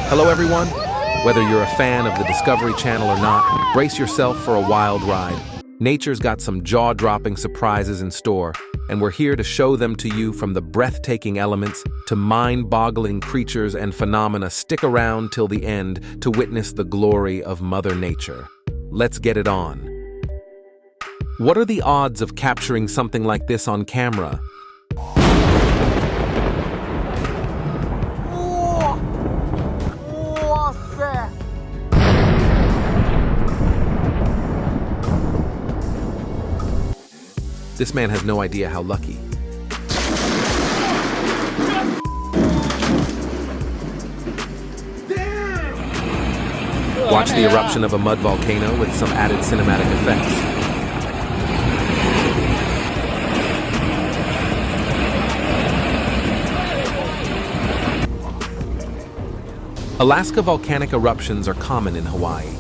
Hello everyone! Whether you're a fan of the Discovery Channel or not, brace yourself for a wild ride. Nature's got some jaw-dropping surprises in store, and we're here to show them to you from the breathtaking elements to mind-boggling creatures and phenomena. Stick around till the end to witness the glory of Mother Nature. Let's get it on. What are the odds of capturing something like this on camera? This man has no idea how lucky. Watch the eruption of a mud volcano with some added cinematic effects. Alaska volcanic eruptions are common in Hawaii.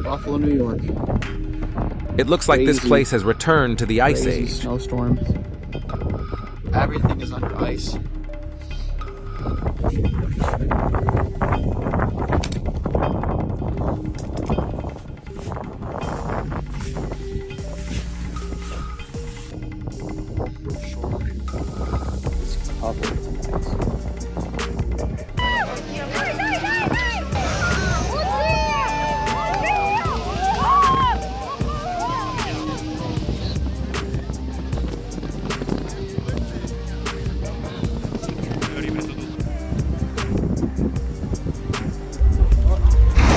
Buffalo, New York. It looks like this place has returned to the Ice Age. Snowstorms. Everything is under ice. It's covered in ice.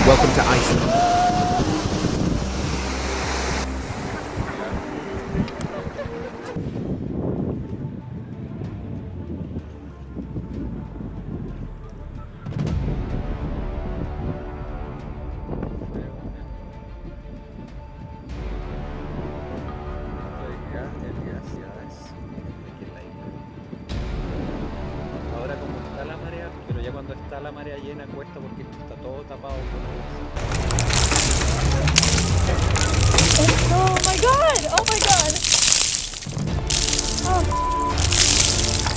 Welcome to Iceland. Ahora como está la marea, pero ya cuando está la marea llena cuesta porque esto está todo tapado con Oh my god! Oh my god! Oh,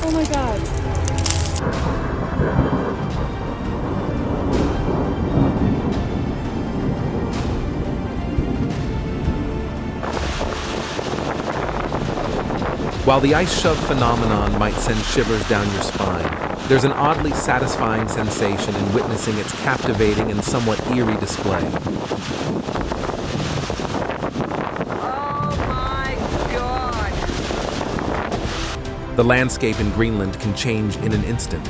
oh my god. While the ice shove phenomenon might send shivers down your spine, there's an oddly satisfying sensation in witnessing its captivating and somewhat eerie display. Oh my god! The landscape in Greenland can change in an instant.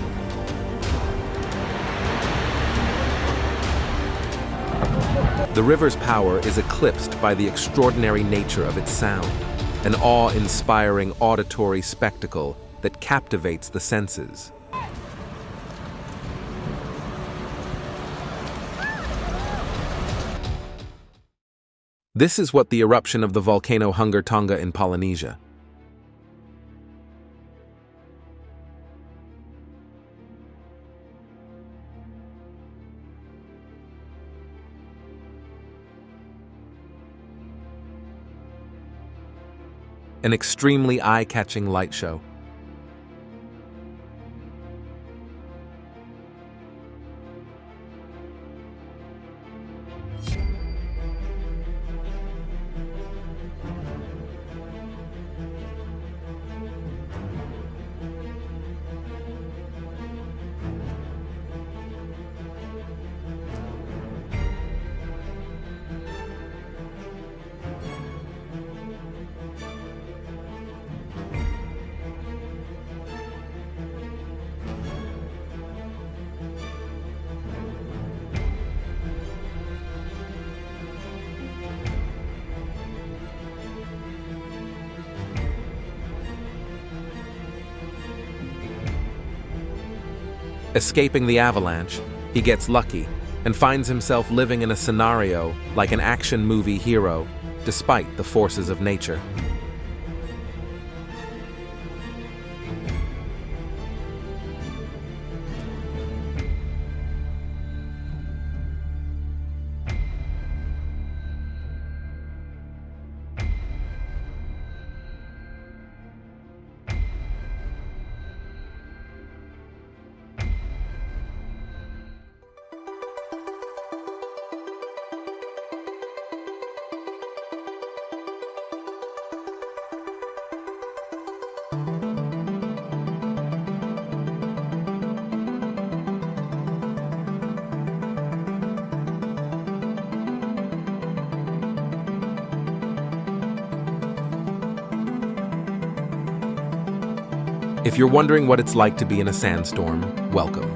The river's power is eclipsed by the extraordinary nature of its sound, an awe-inspiring auditory spectacle that captivates the senses. This is what the eruption of the volcano Hungar Tonga in Polynesia. An extremely eye-catching light show. Escaping the avalanche, he gets lucky and finds himself living in a scenario like an action movie hero, despite the forces of nature. If you're wondering what it's like to be in a sandstorm, welcome.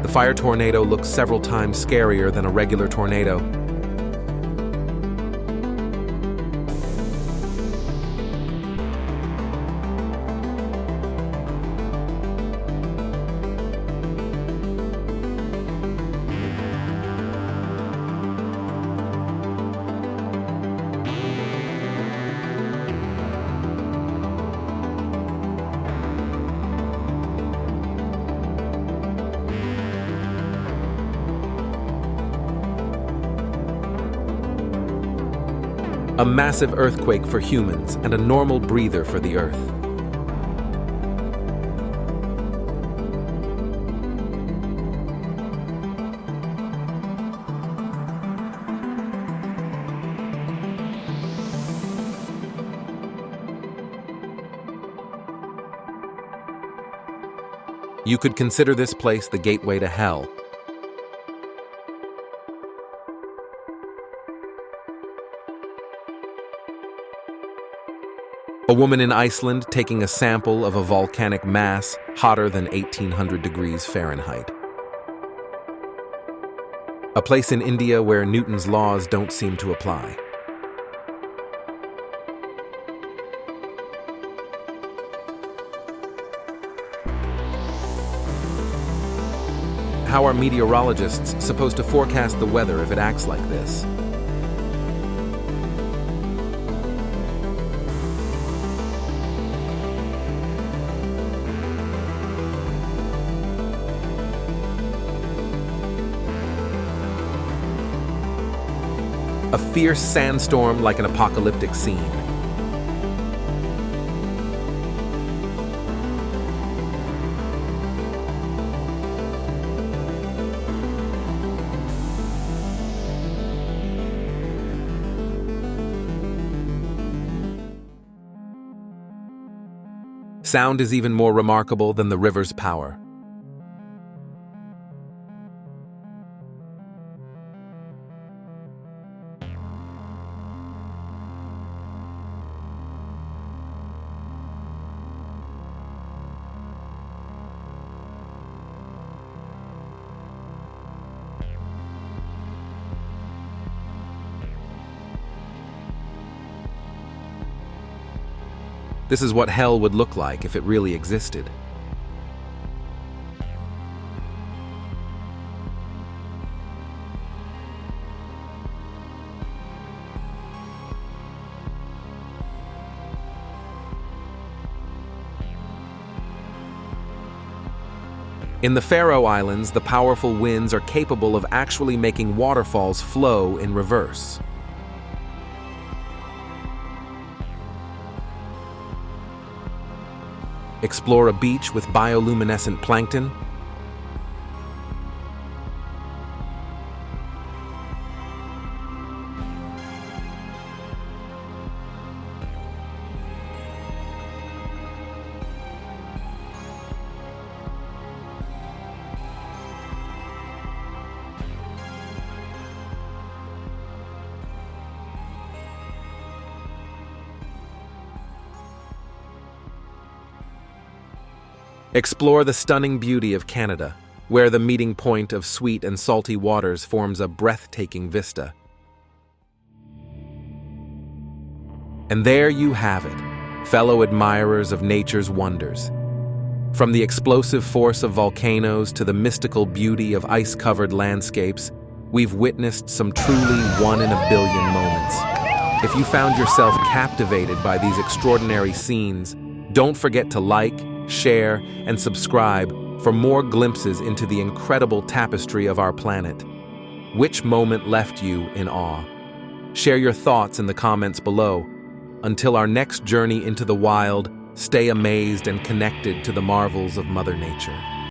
The fire tornado looks several times scarier than a regular tornado. A massive earthquake for humans and a normal breather for the Earth. You could consider this place the gateway to hell. A woman in Iceland taking a sample of a volcanic mass hotter than 1800 degrees Fahrenheit. A place in India where Newton's laws don't seem to apply. How are meteorologists supposed to forecast the weather if it acts like this? A fierce sandstorm like an apocalyptic scene. Sound is even more remarkable than the river's power. This is what hell would look like if it really existed. In the Faroe Islands, the powerful winds are capable of actually making waterfalls flow in reverse. Explore a beach with bioluminescent plankton. Explore the stunning beauty of Canada, where the meeting point of sweet and salty waters forms a breathtaking vista. And there you have it, fellow admirers of nature's wonders. From the explosive force of volcanoes to the mystical beauty of ice-covered landscapes, we've witnessed some truly one-in-a-billion moments. If you found yourself captivated by these extraordinary scenes, don't forget to like, share, and subscribe for more glimpses into the incredible tapestry of our planet. Which moment left you in awe? Share your thoughts in the comments below. Until our next journey into the wild, stay amazed and connected to the marvels of Mother Nature.